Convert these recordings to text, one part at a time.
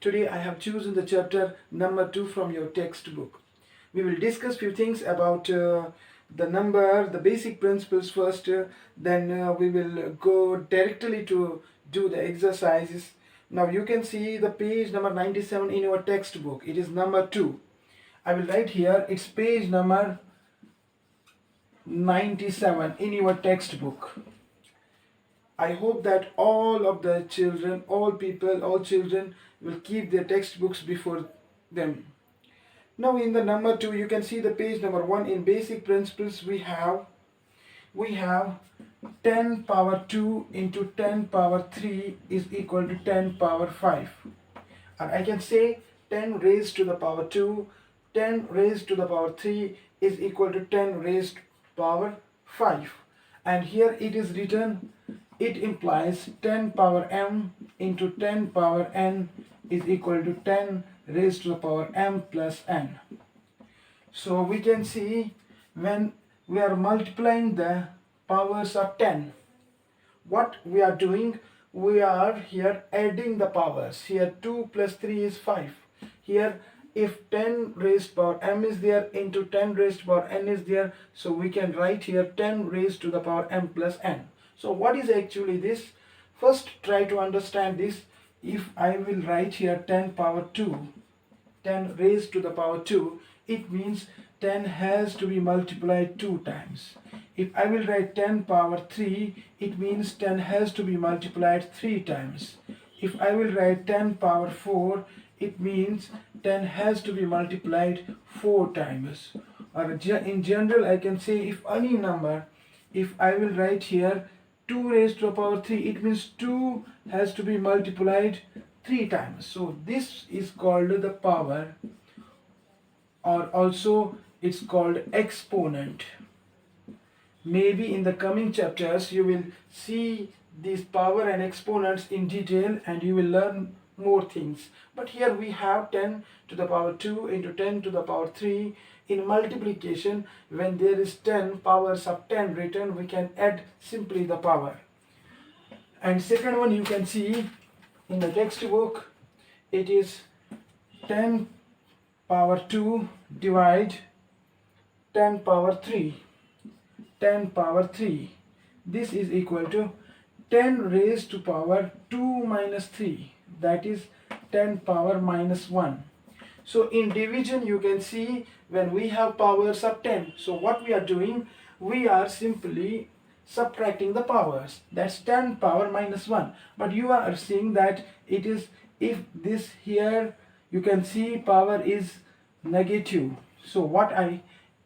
Today I have chosen the chapter number 2 from your textbook. We will discuss few things about the number, the basic principles first, then we will go directly to do the exercises. Now you can see the page number 97 in your textbook. It is number 2. I will write here, it's page number 97 in your textbook. I hope that all of the children, all people, all children will keep their textbooks before them. Now in the number 2 you can see the page number 1. In basic principles we have 10 power 2 into 10 power 3 is equal to 10 power 5. And I can say 10 raised to the power 2, 10 raised to the power 3 is equal to 10 raised to power 5. And here it is written, it implies 10 power m into 10 power n is equal to 10 raised to the power m plus n. So we can see when we are multiplying the powers of 10, what we are doing, we are here adding the powers. Here 2 plus 3 is 5. Here if 10 raised power m is there into 10 raised power n is there, so we can write here 10 raised to the power m plus n. So what is actually this? First try to understand this. If I will write here 10 power 2, 10 raised to the power 2, it means 10 has to be multiplied 2 times. If I will write 10 power 3, it means 10 has to be multiplied 3 times. If I will write 10 power 4, it means 10 has to be multiplied 4 times. Or in general I can say if any number, if I will write here 2 raised to the power 3, it means 2 has to be multiplied 3 times. So this is called the power, or also it's called exponent. Maybe in the coming chapters you will see these power and exponents in detail and you will learn more things. But here we have 10 to the power 2 into 10 to the power 3. In multiplication, when there is 10 powers of 10 written, we can add simply the power. And second one you can see in the textbook, it is 10 power 2 divide 10 power 3. 10 power 3. This is equal to 10 raised to power 2 minus 3. That is 10 power minus 1. So in division you can see when we have powers of 10. So what we are doing, we are simply subtracting the powers. That's 10 power minus 1. But you are seeing that it is, if this here you can see power is negative. So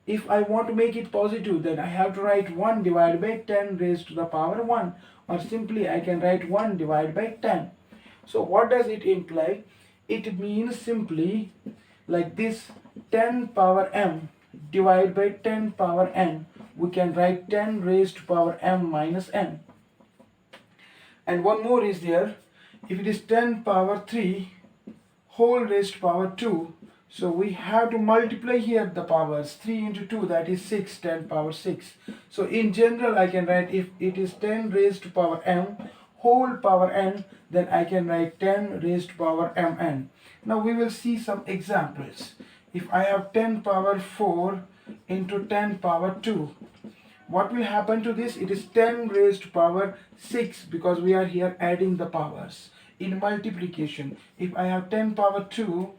if I want to make it positive, then I have to write 1 divided by 10 raised to the power 1. Or simply I can write 1 divided by 10. So what does it imply? It means simply like this, 10 power m divided by 10 power n. We can write 10 raised to power m minus n. And one more is there. If it is 10 power 3 whole raised to power 2, so we have to multiply here the powers. 3 into 2, that is 6, 10 power 6. So in general I can write, if it is 10 raised to power m whole power n, then I can write 10 raised to power mn. Now we will see some examples. If I have 10 power 4 into 10 power 2, what will happen to this? It is 10 raised to power 6 because we are here adding the powers. In multiplication, if I have 10 power 2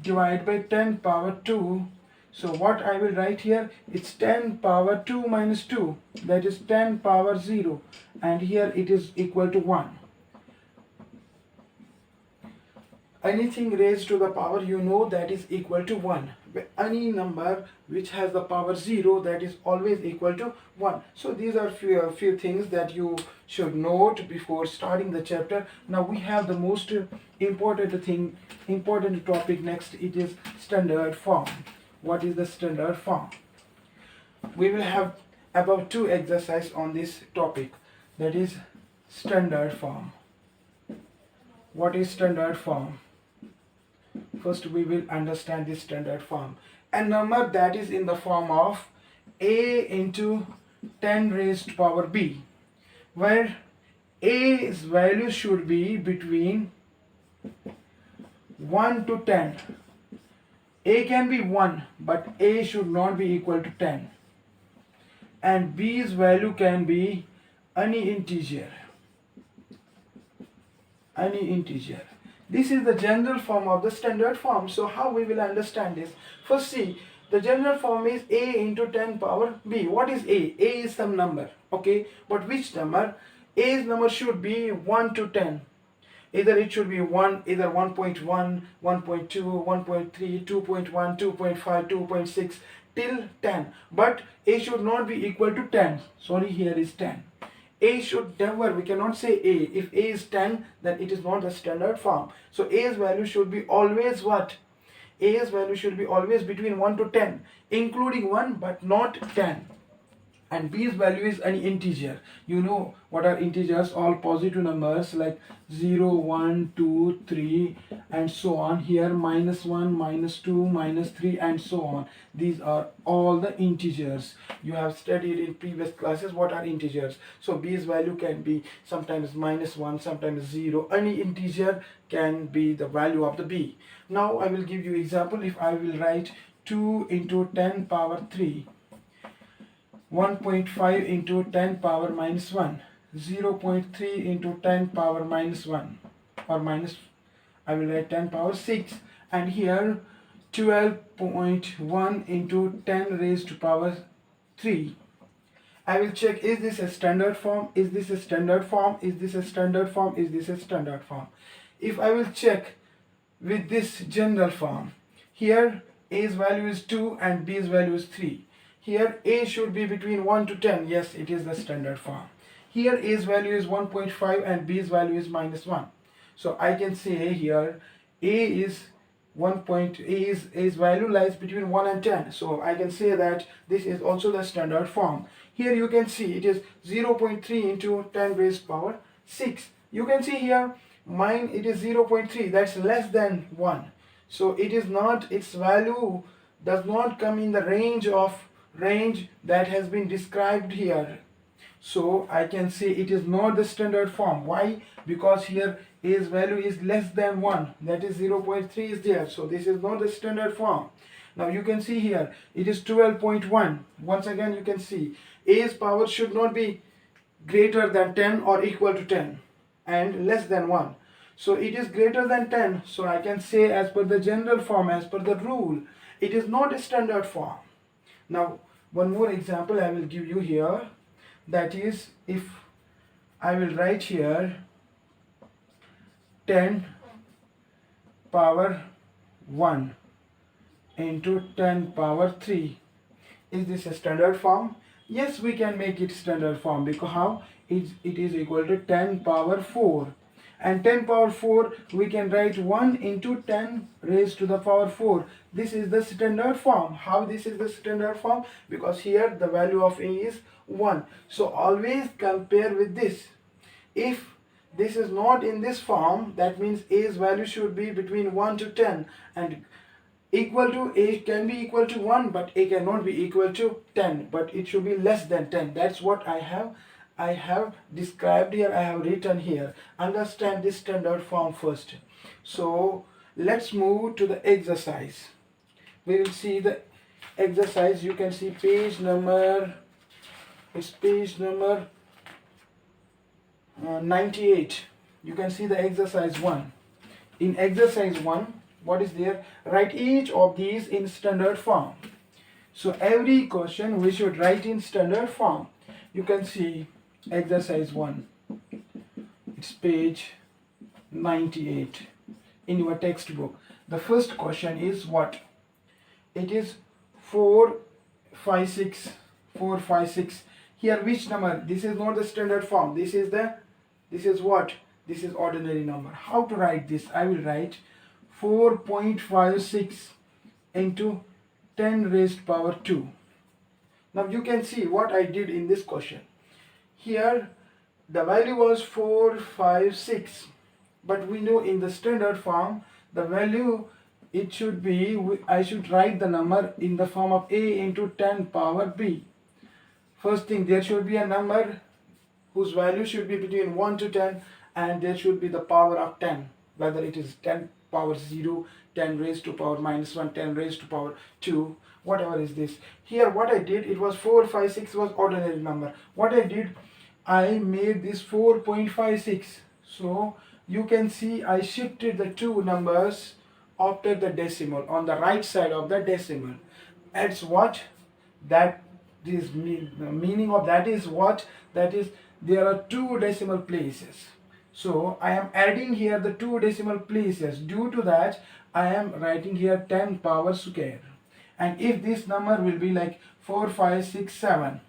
divided by 10 power 2, so what I will write here, it's 10 power 2 minus 2, that is 10 power 0, and here it is equal to 1. Anything raised to the power, you know, that is equal to 1. Any number which has the power 0, that is always equal to 1. So these are few things that you should note before starting the chapter. Now we have the most important topic next. It is standard form. What is the standard form? We will have about 2 exercises on this topic, that is standard form. What is standard form? First we will understand this standard form. A number that is in the form of a into 10 raised to power b, where a's value should be between 1 to 10. A can be 1, but A should not be equal to 10. And B's value can be any integer. Any integer. This is the general form of the standard form. So how we will understand this? First see, the general form is A into 10 power B. What is A? A is some number. Okay, but which number? A's number should be 1 to 10. Either it should be 1, either 1.1, 1.2, 1.3, 2.1, 2.5, 2.6 till 10. But A should not be equal to 10. Sorry, here is 10. A should never, we cannot say A. If A is 10, then it is not the standard form. So A's value should be always what? A's value should be always between 1 to 10, including 1 but not 10. And B's value is an integer. You know what are integers? All positive numbers like 0, 1, 2, 3 and so on. Here minus 1, minus 2, minus 3 and so on. These are all the integers. You have studied in previous classes what are integers. So B's value can be sometimes minus 1, sometimes 0. Any integer can be the value of the B. Now I will give you example. If I will write 2 into 10 power 3. 1.5 into 10 power minus 1, 0.3 into 10 power minus 1 or minus, I will write 10 power 6, and here 12.1 into 10 raised to power 3. I will check, is this a standard form? Is this a standard form? Is this a standard form? Is this a standard form? If I will check with this general form, here A's value is 2 and B's value is 3. Here A should be between 1 to 10. Yes, it is the standard form. Here A's value is 1.5 and B's value is minus 1. So I can say here A's value lies between 1 and 10. So I can say that this is also the standard form. Here you can see it is 0.3 into 10 raised power 6. You can see here mine it is 0.3. That's less than 1. So it is not, its value does not come in the range that has been described here. So I can say it is not the standard form. Why? Because here A's value is less than 1, that is 0.3 is there. So this is not the standard form. Now you can see here it is 12.1. Once again you can see A's power should not be greater than 10 or equal to 10 and less than 1. So it is greater than 10. So I can say as per the general form, as per the rule, it is not a standard form. Now one more example I will give you here, that is if I will write here 10 power 1 into 10 power 3. Is this a standard form? Yes, we can make it standard form, because how? It is equal to 10 power 4. And 10 power 4 we can write 1 into 10 raised to the power 4. This is the standard form. How this is the standard form? Because here the value of A is 1. So always compare with this. If this is not in this form, that means A's value should be between 1 to 10, and equal to A can be equal to 1, but A cannot be equal to 10, but it should be less than 10. That's what I have described here, I have written here. Understand this standard form first. So let's move to the exercise. We will see the exercise. You can see page number 98. You can see the exercise 1. In exercise 1, what is there? Write each of these in standard form. So every question we should write in standard form. You can see exercise 1. It's page 98 in your textbook. The first question is what? It is 4, 5, 6. 4, 5, 6. Here which number? This is not the standard form. This is what? This is ordinary number. How to write this? I will write 4.56 into 10 raised power 2. Now you can see what I did in this question. Here the value was 4, 5, 6. But we know in the standard form the value, it should be, I should write the number in the form of A into 10 power B. First thing, there should be a number whose value should be between 1 to 10, and there should be the power of 10, whether it is 10 power 0, 10 raised to power minus 1, 10 raised to power 2, whatever is this. Here what I did, it was 4, 5, 6 was ordinary number. What I did, I made this 4.56. So you can see I shifted the two numbers after the decimal on the right side of the decimal. That's what that is the meaning of that is what that is there are two decimal places. So I am adding here the two decimal places. Due to that, I am writing here 10 power square. And if this number will be like 4567,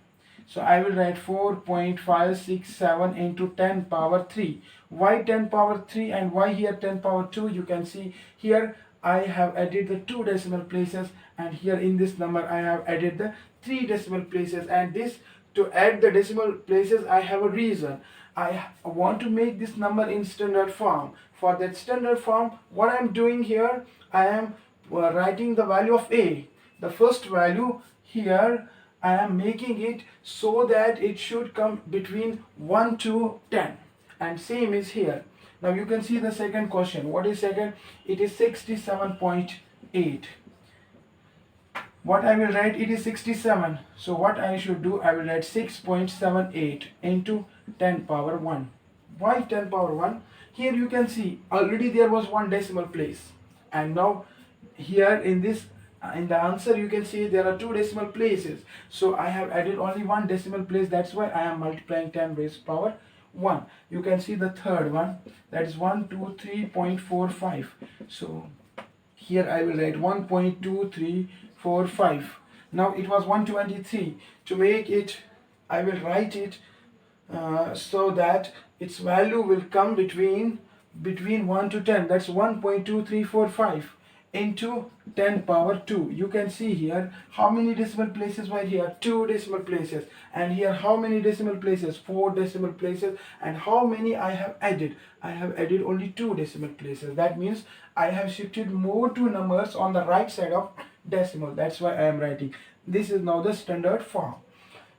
so I will write 4.567 into 10 power 3. Why 10 power 3 and why here 10 power 2? You can see here I have added the two decimal places, and here in this number I have added the three decimal places. And this, to add the decimal places, I have a reason. I want to make this number in standard form. For that standard form, what I am doing here, I am writing the value of a. The first value here, I am making it so that it should come between 1 to 10. And same is here. Now you can see the second question. What is second? It is 67.8. What I will write, it is 67. So what I should do, I will write 6.78 into 10 power 1. Why 10 power 1? Here you can see already there was one decimal place. And now here in this in the answer you can see there are two decimal places. So I have added only one decimal place. That's why I am multiplying 10 raised power 1. You can see the third one, that is 123.45. So here I will write 1.2345. Now it was 123. To make it, I will write it so that its value will come between 1 to 10. That's 1.2345 into 10 power 2. You can see here how many decimal places were here, 2 decimal places, and here how many decimal places, 4 decimal places. And how many I have added? I have added only 2 decimal places. That means I have shifted more 2 numbers on the right side of decimal. That's why I am writing. This is now the standard form.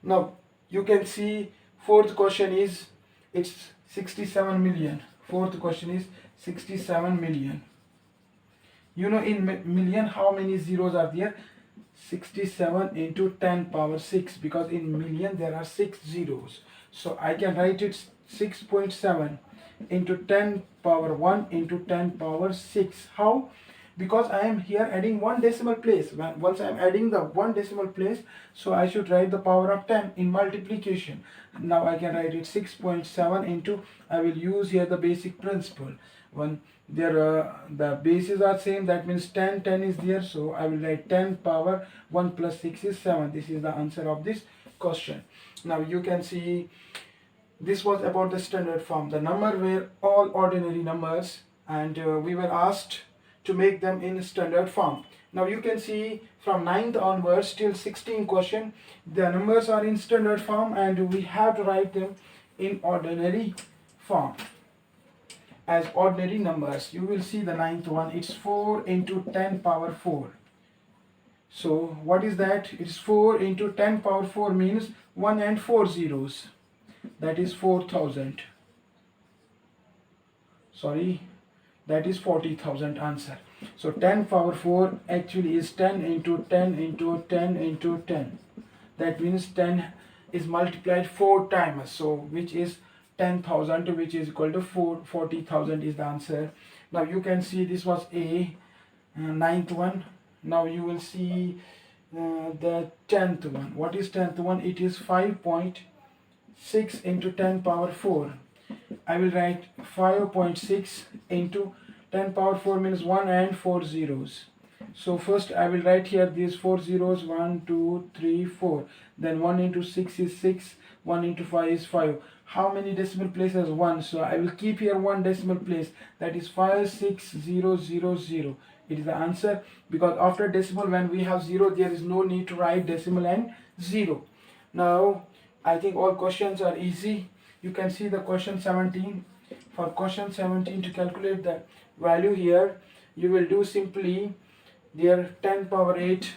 Now you can see fourth question is, it's 67 million. Fourth question is 67 million. You know in million how many zeros are there? 67 into 10 power 6, because in million there are 6 zeros. So I can write it 6.7 into 10 power 1 into 10 power 6. How? Because I am here adding one decimal place. Once I am adding the one decimal place, so I should write the power of 10 in multiplication. Now I can write it 6.7 into, I will use here the basic principle. When there the bases are same, that means 10 is there, so I will write 10 power 1 plus 6 is 7. This is the answer of this question. Now you can see this was about the standard form. The number were all ordinary numbers, and we were asked to make them in standard form. Now you can see from 9th onwards till 16 question, the numbers are in standard form and we have to write them in ordinary form as ordinary numbers. You will see the 9th one, it's 4 into 10 power 4. So what is that? It's 4 into 10 power 4 means 1 and 4 zeros. That is 4,000. Sorry, that is 40,000 answer. So 10 power 4 actually is 10 into 10 into 10 into 10. That means 10 is multiplied 4 times. So which is 10,000, which is equal to 40,000 is the answer. Now you can see this was a 9th one. Now you will see the 10th one. What is 10th one? It is 5.6 into 10 power 4. I will write 5.6 into 10 power 4 means 1 and 4 zeros. So first I will write here these 4 zeros, 1, 2, 3, 4. Then 1 into 6 is 6, 1 into 5 is 5. How many decimal places? 1. So I will keep here one decimal place, that is 56000. It is the answer, because after decimal when we have 0 there is no need to write decimal and 0. Now I think all questions are easy. You can see the question 17. For question 17, to calculate the value here, you will do simply there 10 power 8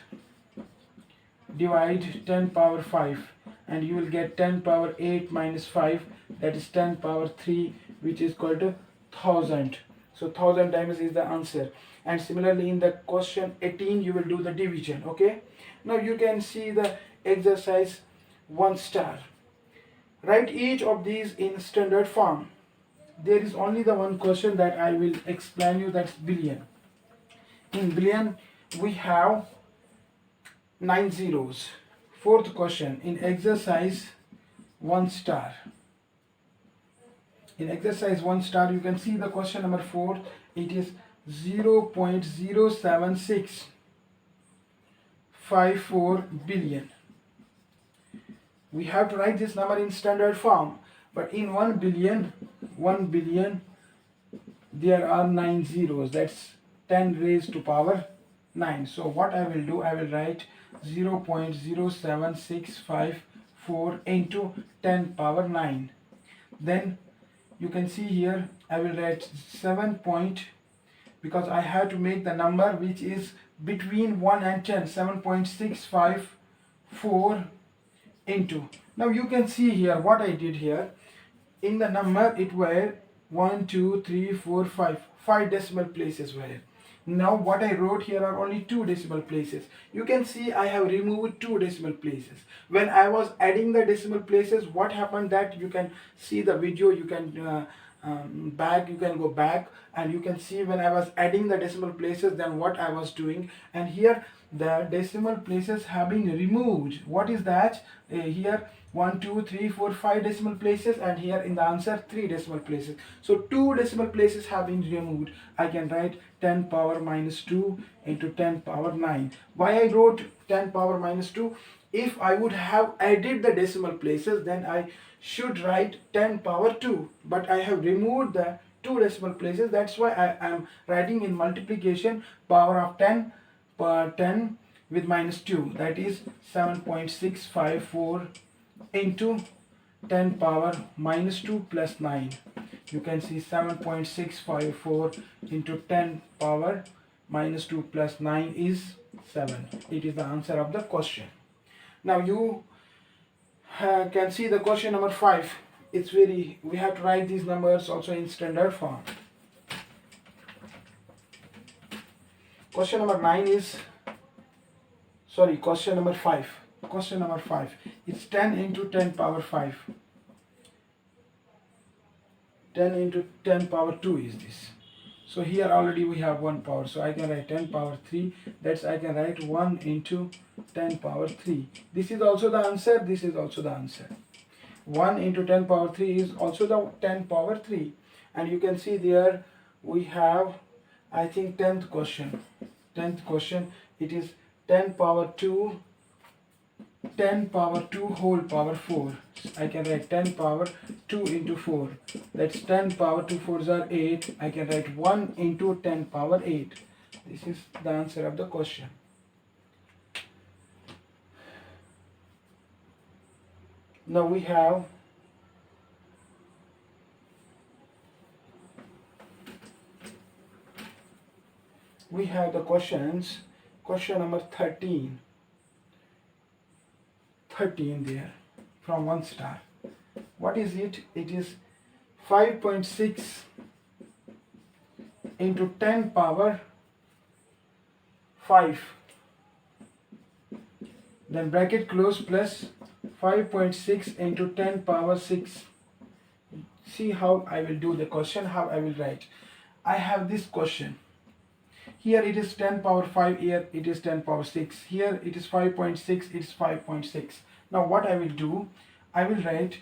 divide 10 power 5, and you will get 10 power 8 minus 5, that is 10 power 3, which is equal to 1000. So 1000 times is the answer. And similarly in the question 18 you will do the division. Okay, now you can see the exercise 1 star. Write each of these in standard form. There is only the one question that I will explain you, that's billion. In billion we have 9 zeros. Fourth question in exercise 1 star. In exercise 1 star you can see the question number 4. It is 0.07654 billion. We have to write this number in standard form, but in 1 billion there are 9 zeros, that's 10 raised to power 9. So what I will do, I will write 0.07654 into 10 power 9. Then you can see here I will write 7 point, because I have to make the number which is between 1 and 10, 7.654 into. Now you can see here what I did here. In the number it were 1, 2, 3, 4, 5 decimal places were. Now what I wrote here are only 2 decimal places. You can see I have removed 2 decimal places. When I was adding the decimal places, what happened, that you can see the video, you can you can go back and you can see when I was adding the decimal places, then what I was doing. And here the decimal places have been removed. What is that? Here 1, 2, 3, 4, 5 decimal places, and here in the answer 3 decimal places. So 2 decimal places have been removed. I can write 10 power minus 2 into 10 power 9. Why I wrote 10 power minus 2? If I would have added the decimal places, then I should write 10 power 2, but I have removed the 2 decimal places. That's why I am writing in multiplication power of 10 per 10 with minus 2, that is 7.654 into 10 power minus 2 plus 9. You can see 7.654 into 10 power minus 2 plus 9 is 7. It is the answer of the question. Now you can see the question number 5. It's we have to write these numbers also in standard form. Question number 9 is, sorry, question number 5. Question number 5. It's 10 into 10 power 5. 10 into 10 power 2 is this. So here already we have 1 power. So I can write 10 power 3. That's I can write 1 into 10 power 3. This is also the answer. This is also the answer. 1 into 10 power 3 is also the 10 power 3. And you can see there we have, I think, 10th question. 10th question. It is 10 power 2. 10 power 2 whole power 4. I can write 10 power 2 into 4. That's 10 power 2 4s are 8. I can write 1 into 10 power 8. This is the answer of the question. Now we have the questions. Question number 13. 13 there from 1 star. What is it? It is 5.6 into 10 power 5. Then bracket close plus 5.6 into 10 power 6. See how I will do the question, how I will write. I have this question. Here it is 10 power 5, here it is 10 power 6. Here it is 5.6, it is 5.6. Now what I will do, I will write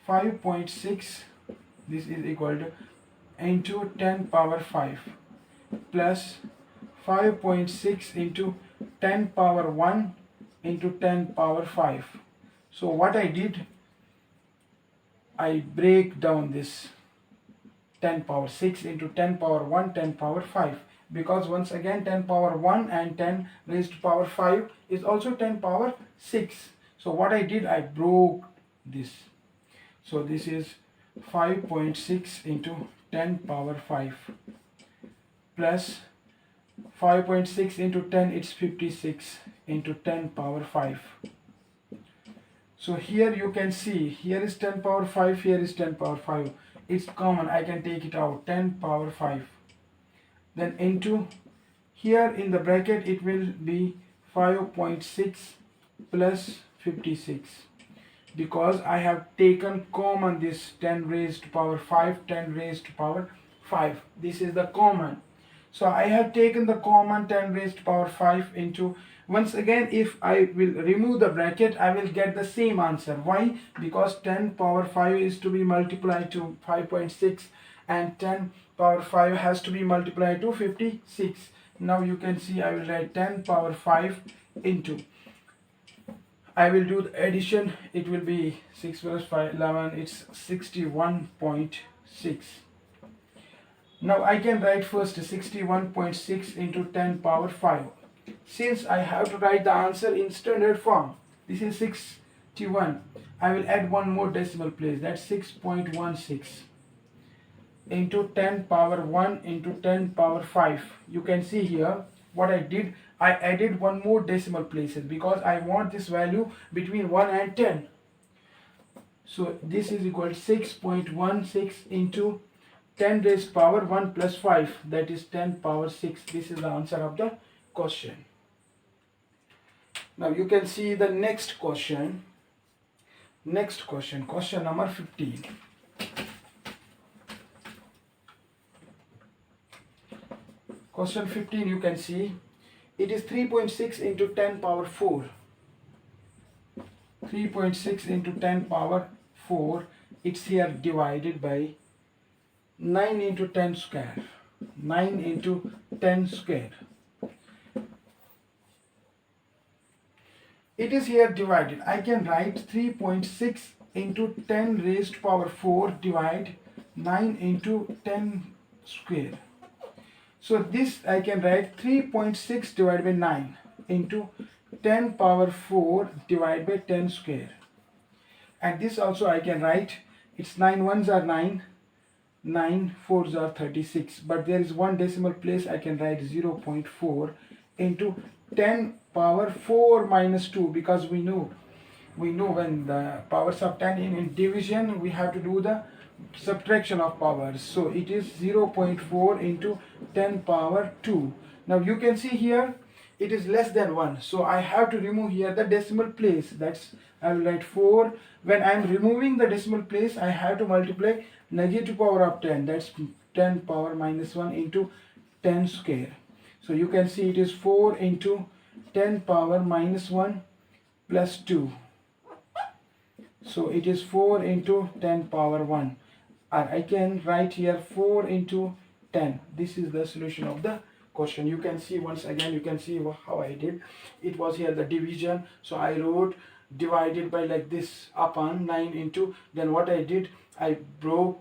5.6, this is equal to, into 10 power 5 plus 5.6 into 10 power 1 into 10 power 5. So what I did, I break down this 10 power 6 into 10 power 1, 10 power 5. Because once again 10 power 1 and 10 raised to power 5 is also 10 power 6. So what I did, I broke this. So this is 5.6 into 10 power 5 plus 5.6 into 10, it's 56 into 10 power 5. So here you can see, here is 10 power 5, here is 10 power 5. It's common, I can take it out, 10 power 5. then into here in the bracket it will be 5.6 plus 56, because I have taken common this 10 raised to power 5, 10 raised to power 5. This is the common. So I have taken the common 10 raised to power 5 into, once again if I will remove the bracket I will get the same answer. Why? Because 10 power 5 is to be multiplied to 5.6 and 10 power 5 has to be multiplied to 56. Now you can see I will write 10 power 5 into, I will do the addition, it will be 6 plus 5, 11, it's 61.6. Now I can write first 61.6 into 10 power 5. Since I have to write the answer in standard form, this is 61, I will add one more decimal place, that's 6.16 into 10 power 1 into 10 power 5. You can see here what I did, I added one more decimal places because I want this value between 1 and 10. So this is equal to 6.16 into 10 raised power 1 plus 5, that is 10 power 6. This is the answer of the question. Now you can see the next question. Question number 15. Question 15, you can see it is 3.6 into 10 power 4. 3.6 into 10 power 4, it's here divided by 9 into 10 square. 9 into 10 square. It is here divided. I can write 3.6 into 10 raised power 4 divide 9 into 10 square. So this I can write 3.6 divided by 9 into 10 power 4 divided by 10 square. And this also I can write, it's 9 ones are 9, 9 fours are 36. But there is one decimal place I can write 0.4 into 10 power 4 minus 2, because we know when the powers of 10 in division we have to do the subtraction of powers. So it is 0.4 into 10 power 2. Now you can see here it is less than 1, so I have to remove here the decimal place. That's, I will write 4. When I am removing the decimal place I have to multiply negative power of 10, that's 10 power minus 1 into 10 square. So you can see it is 4 into 10 power minus 1 plus 2. So it is 4 into 10 power 1. Or I can write here 4 into 10. This is the solution of the question. You can see once again, you can see how I did. It was here the division. So I wrote divided by like this upon 9 into, then what I did, I broke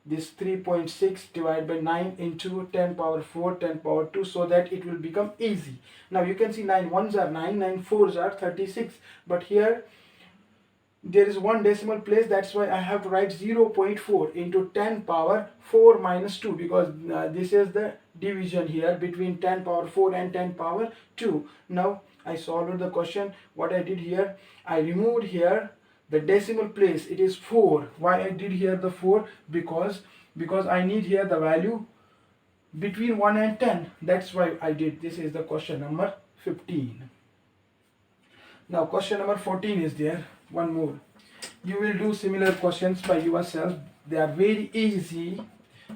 this 3.6 divided by 9 into 10 power 4, 10 power 2, so that it will become easy. Now you can see 9 ones are 9, 9 fours are 36. But here there is one decimal place, that's why I have to write 0.4 into 10 power 4 minus 2, because this is the division here between 10 power 4 and 10 power 2. Now I solved the question. What I did here, I removed here the decimal place, it is 4. Why I did here the 4? Because I need here the value between 1 and 10. That's why I did. This is the question number 15. Now question number 14 is there. One more. You will do similar questions by yourself. They are very easy.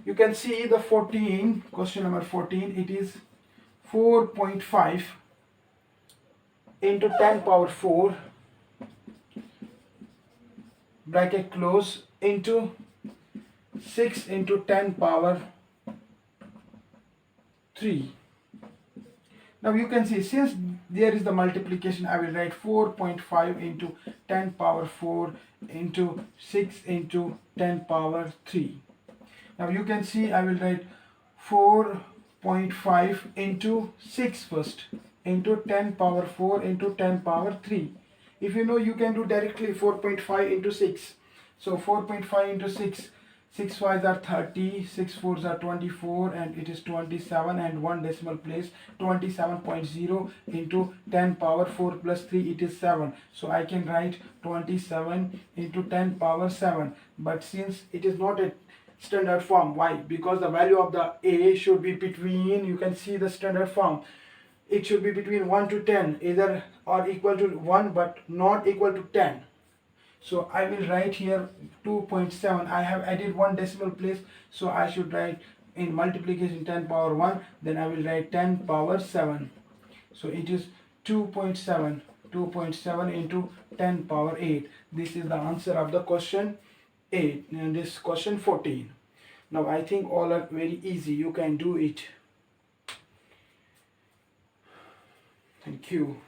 You can see the 14, question number 14, it is 4.5 into 10 power 4 bracket close into 6 into 10 power 3. Now you can see, since there is the multiplication, I will write 4.5 into 10 power 4 into 6 into 10 power 3. Now you can see I will write 4.5 into 6 first into 10 power 4 into 10 power 3. If you know, you can do directly 4.5 into 6. So 4.5 into 6, 6 5s are 30, 6 4s are 24, and it is 27, and one decimal place 27.0 into 10 power 4 plus 3, it is 7. So I can write 27 into 10 power 7. But since it is not a standard form. Why? Because the value of the a should be between, you can see the standard form, it should be between 1 to 10, either or equal to 1 but not equal to 10. So I will write here 2.7. I have added one decimal place, so I should write in multiplication 10 power 1, then I will write 10 power 7. So it is 2.7. 2.7 into 10 power 8. This is the answer of the question 8, and this question 14. Now I think all are very easy, you can do it. Thank you.